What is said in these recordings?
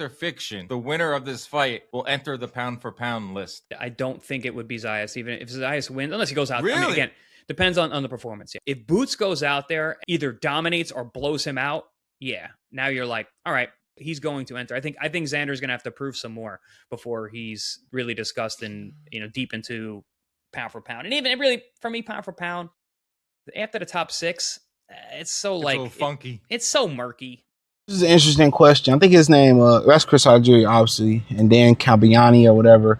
or fiction, the winner of this fight will enter the pound for pound list? I don't think it would be Zayas, even if Zayas wins, unless he goes out. Really? I mean, again, depends on the performance. Yeah. If Boots goes out there, either dominates or blows him out, yeah. Now you're like, all right, he's going to enter. I think Xander's going to have to prove some more before he's really discussed and, deep into pound for pound. And even really, for me, pound for pound, after the top 6, it's so It's a little funky. It's so murky. This is an interesting question. I think his name, that's Chris Algieri, obviously, and Dan Campiani or whatever.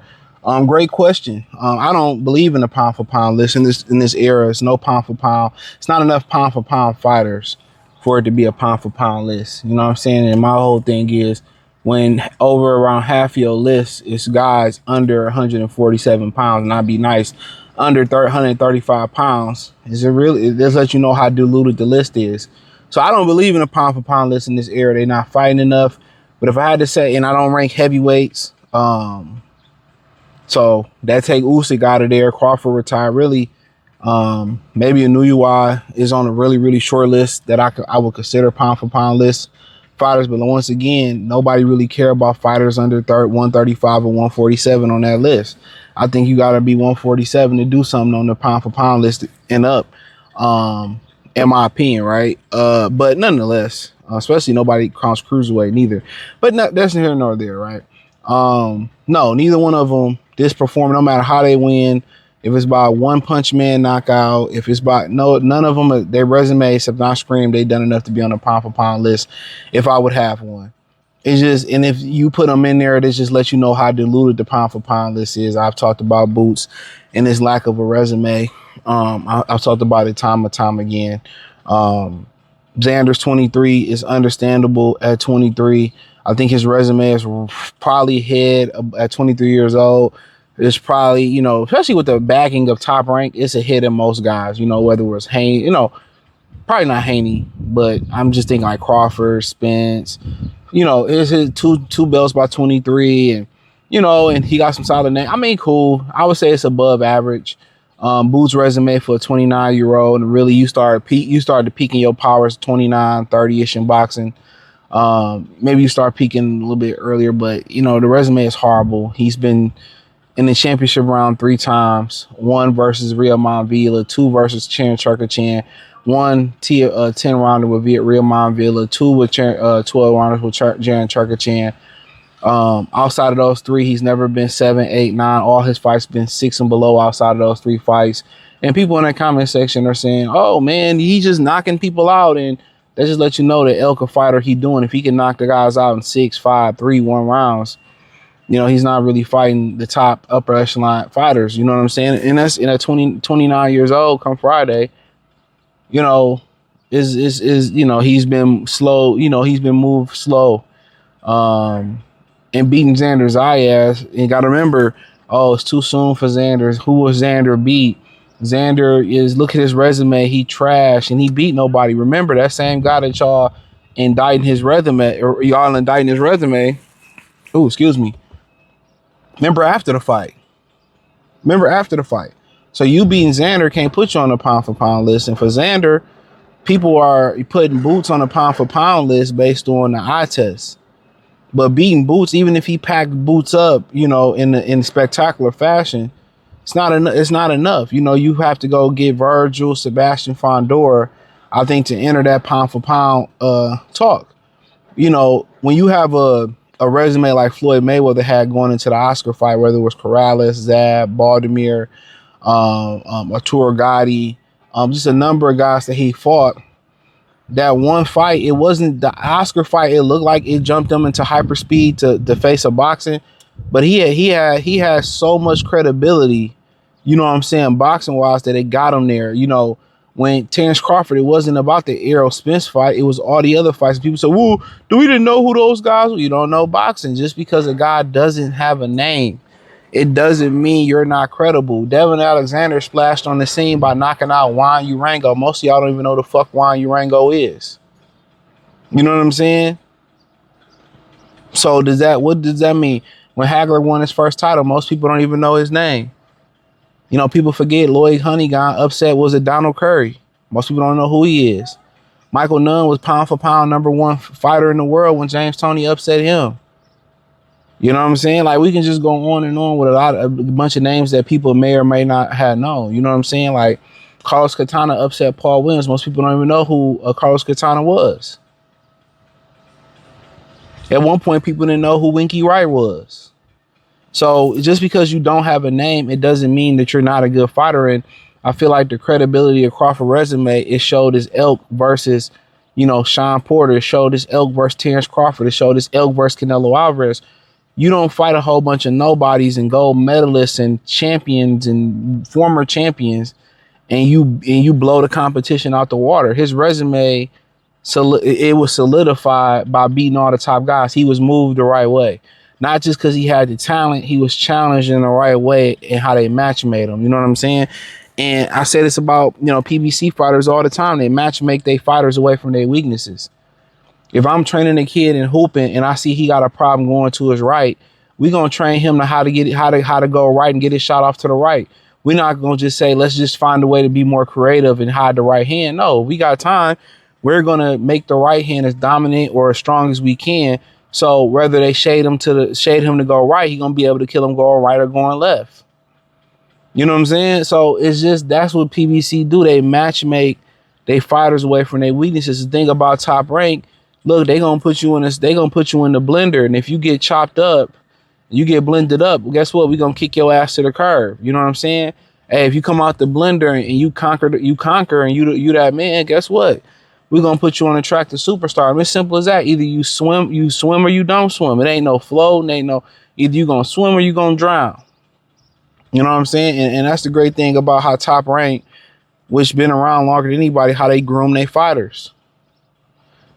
Great question. I don't believe in a pound for pound list in this era. It's no pound for pound. It's not enough pound for pound fighters for it to be a pound for pound list. You know what I'm saying? And my whole thing is when over around half your list is guys under 147 pounds, and I'd be nice, under 135 pounds, it does let you know how diluted the list is. So I don't believe in a pound for pound list in this era. They're not fighting enough. But if I had to say, and I don't rank heavyweights, so that take Usyk out of there. Crawford retired. Really, maybe a Nuyuwa is on a really, really short list that I would consider pound for pound list fighters. But once again, nobody really care about fighters under 135 or 147 on that list. I think you got to be 147 to do something on the pound for pound list and up. In my opinion, right? But nonetheless, especially nobody counts cruiserweight neither. But that's neither nor there, right? No, neither one of them disperform, no matter how they win. If it's by one punch man knockout, if it's by none of them, their resumes have not screamed they've done enough to be on the pound for pound list. If I would have one, it's just, and if you put them in there, it just lets you know how diluted the pound for pound list is. I've talked about Boots and his lack of a resume. I've talked about it time and time again. Xander's 23 is understandable at 23. I think his resume is probably ahead at 23 years old. It's probably, especially with the backing of Top Rank, it's ahead of most guys, whether it was Haney, probably not Haney, but I'm just thinking like Crawford, Spence, it's his two belts by 23 and, and he got some solid name. I mean, cool. I would say it's above average. Boots' resume for a 29-year-old, and really you started peaking your powers 29, 30-ish in boxing. Maybe you start peaking a little bit earlier, but the resume is horrible. He's been in the championship round 3 times, 1 versus Real Monvila, 2 versus Charon Cherkachan, 1 10 rounder with Real Monvila, 2 with 12 rounders with Jaron Cherkachan. Outside of those 3, he's never been 7, 8, 9. All his fights been 6 and below outside of those 3 fights. And people in that comment section are saying, oh man, he's just knocking people out. And that just let you know the ilk of fighter he doing. If he can knock the guys out in 6, 5, 3, 1 rounds, he's not really fighting the top upper echelon fighters. You know what I'm saying? And that's at 29 years old come Friday, he's been slow, he's been moved slow. And beating Xander Zayas, you got to remember, it's too soon for Xander. Who was Xander beat? Xander look at his resume, he trashed and he beat nobody. Remember that same guy that y'all indicting his resume, or y'all indicting his resume. Oh, excuse me. Remember after the fight. So you beating Xander can't put you on the pound for pound list. And for Xander, people are putting Boots on the pound for pound list based on the eye test. But beating Boots, even if he packed Boots up, in spectacular fashion, it's not enough. You have to go get Virgil, Sebastian Fondor, I think, to enter that pound for pound talk. When you have a resume like Floyd Mayweather had going into the Oscar fight, whether it was Corrales, Zab, Baltimore, Arturo Gotti, just a number of guys that he fought. That one fight, it wasn't the Oscar fight. It looked like it jumped him into hyperspeed to face a boxing, but he had so much credibility, what I'm saying, boxing wise, that it got him there. When Terrence Crawford, it wasn't about the Errol Spence fight. It was all the other fights. People say, "Woo, we didn't know who those guys were." You don't know boxing. Just because a guy doesn't have a name, it doesn't mean you're not credible. Devin Alexander splashed on the scene by knocking out Juan Urango. Most of y'all don't even know the fuck Juan Urango is. You know what I'm saying? So what does that mean? When Hagler won his first title, most people don't even know his name. People forget Lloyd Honey got upset. Was it Donald Curry? Most people don't know who he is. Michael Nunn was pound for pound #1 fighter in the world when James Toney upset him. You know what I'm saying? Like, we can just go on and on with a bunch of names that people may or may not have known. You know what I'm saying? Like, Carlos Katana upset Paul Williams. Most people don't even know who Carlos Katana was. At one point, people didn't know who Winky Wright was. So just because you don't have a name, it doesn't mean that you're not a good fighter. And I feel like the credibility of Crawford resume, it showed his elk versus, Sean Porter. It showed his elk versus Terrence Crawford. It showed his elk versus Canelo Alvarez. You don't fight a whole bunch of nobodies and gold medalists and champions and former champions, and you blow the competition out the water. His resume, it was solidified by beating all the top guys. He was moved the right way. Not just because he had the talent, he was challenged in the right way in how they match made him. You know what I'm saying? And I say this about, PBC fighters all the time. They match make their fighters away from their weaknesses. If I'm training a kid in hooping and I see he got a problem going to his right, we're gonna train him to how to go right and get his shot off to the right. We're not gonna just say, let's just find a way to be more creative and hide the right hand. No, we got time. We're gonna make the right hand as dominant or as strong as we can. So whether they shade him to go right, he's gonna be able to kill him going right or going left. You know what I'm saying? So it's just, that's what PBC do. They match make they fighters away from their weaknesses. The thing about Top Rank, look, they gonna put you in the blender, and if you get chopped up, you get blended up, well, guess what? We gonna kick your ass to the curb. You know what I'm saying? Hey, if you come out the blender and you conquer and you that man, guess what? We're gonna put you on the track to superstar. I mean, it's simple as that. Either you swim or you don't swim. It ain't no flow, it ain't no, either you gonna swim or you gonna drown. You know what I'm saying? And that's the great thing about how Top Rank, which been around longer than anybody, how they groom their fighters.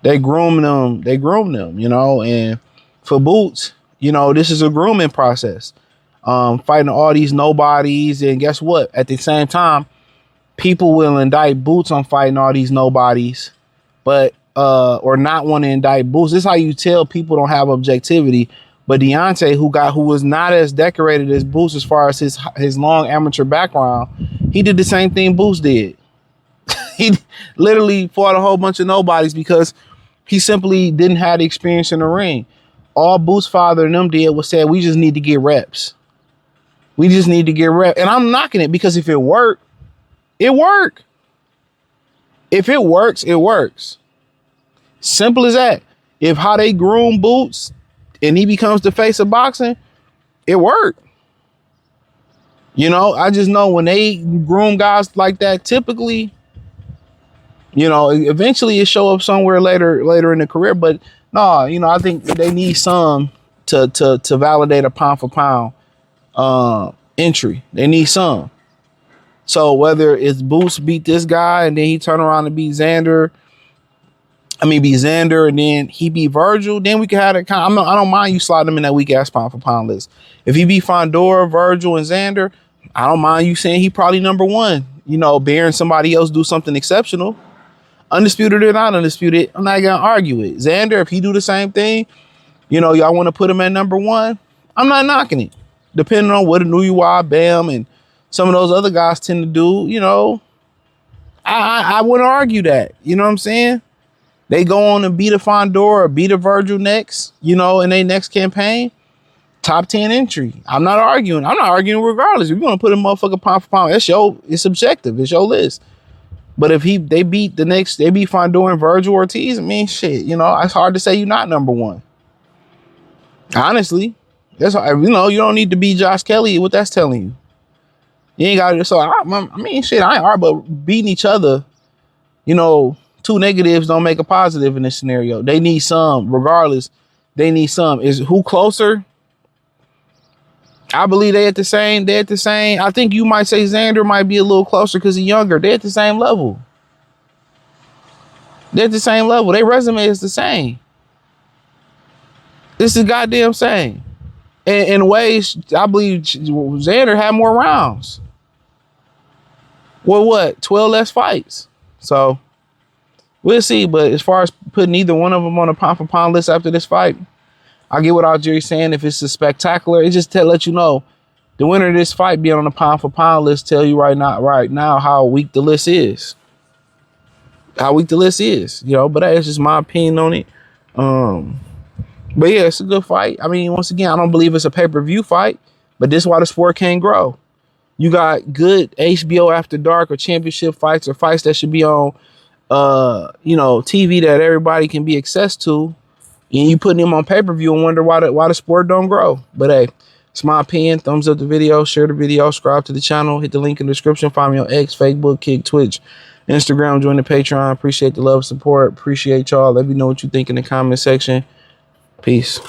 They groom them, and for Boots, this is a grooming process. Fighting all these nobodies, and guess what? At the same time, people will indict Boots on fighting all these nobodies, but or not want to indict Boots. This is how you tell people don't have objectivity. But Deontay, who was not as decorated as Boots as far as his long amateur background, he did the same thing Boots did. He literally fought a whole bunch of nobodies because he simply didn't have the experience in the ring. All Boots' father and them did was say, we just need to get reps. We just need to get reps. And I'm knocking it because if it worked, it worked. If it works, it works. Simple as that. If how they groom Boots and he becomes the face of boxing, it worked. I just know when they groom guys like that, typically, eventually it show up somewhere later in the career. But no, I think they need some to validate a pound for pound entry. They need some. So whether it's Boots beat this guy and then he turn around and beat Xander, and then he beat Virgil, then we can have that kind. I don't mind you sliding him in that weak ass pound for pound list. If he beat Fondora, Virgil, and Xander, I don't mind you saying he probably number one. Bearing somebody else do something exceptional. Undisputed or not undisputed, I'm not gonna argue it. Xander, if he do the same thing, y'all want to put him at number one, I'm not knocking it. Depending on what Nuyuwa, Bam, and some of those other guys tend to do, I wouldn't argue that. You know what I'm saying? They go on and beat a Fondora or beat a Virgil next, in their next campaign. Top 10 entry. I'm not arguing. Regardless. If you're gonna put a motherfucker pound for pound, it's subjective. It's your list. But if they beat Fondora and Virgil Ortiz, shit, it's hard to say you're not number one. Honestly, that's you don't need to be Josh Kelly. What that's telling you, you ain't got it. So shit, I ain't hard, but beating each other, two negatives don't make a positive in this scenario. They need some, regardless. They need some. Is who closer? I believe they at the same. I think you might say Xander might be a little closer because he's younger. They're at the same level. Their resume is the same. This is goddamn same. In ways, I believe Xander had more rounds. Well, what? 12 less fights. So we'll see. But as far as putting either one of them on a pound for pound list after this fight, I get what Algeri's saying. If it's a spectacular, it just let you know the winner of this fight being on the pound for pound list tell you right now how weak the list is. But that's just my opinion on it. But yeah, it's a good fight. I mean, once again, I don't believe it's a pay-per-view fight, but this is why the sport can grow. You got good HBO After Dark or championship fights or fights that should be on TV that everybody can be access to, and you putting them on pay-per-view and wonder why the sport don't grow. But hey, it's my opinion. Thumbs up the video, share the video, subscribe to the channel, hit the link in the description, find me on X, Facebook, Kick, Twitch, Instagram, join the Patreon. Appreciate the love, support. Appreciate y'all. Let me know what you think in the comment section. Peace.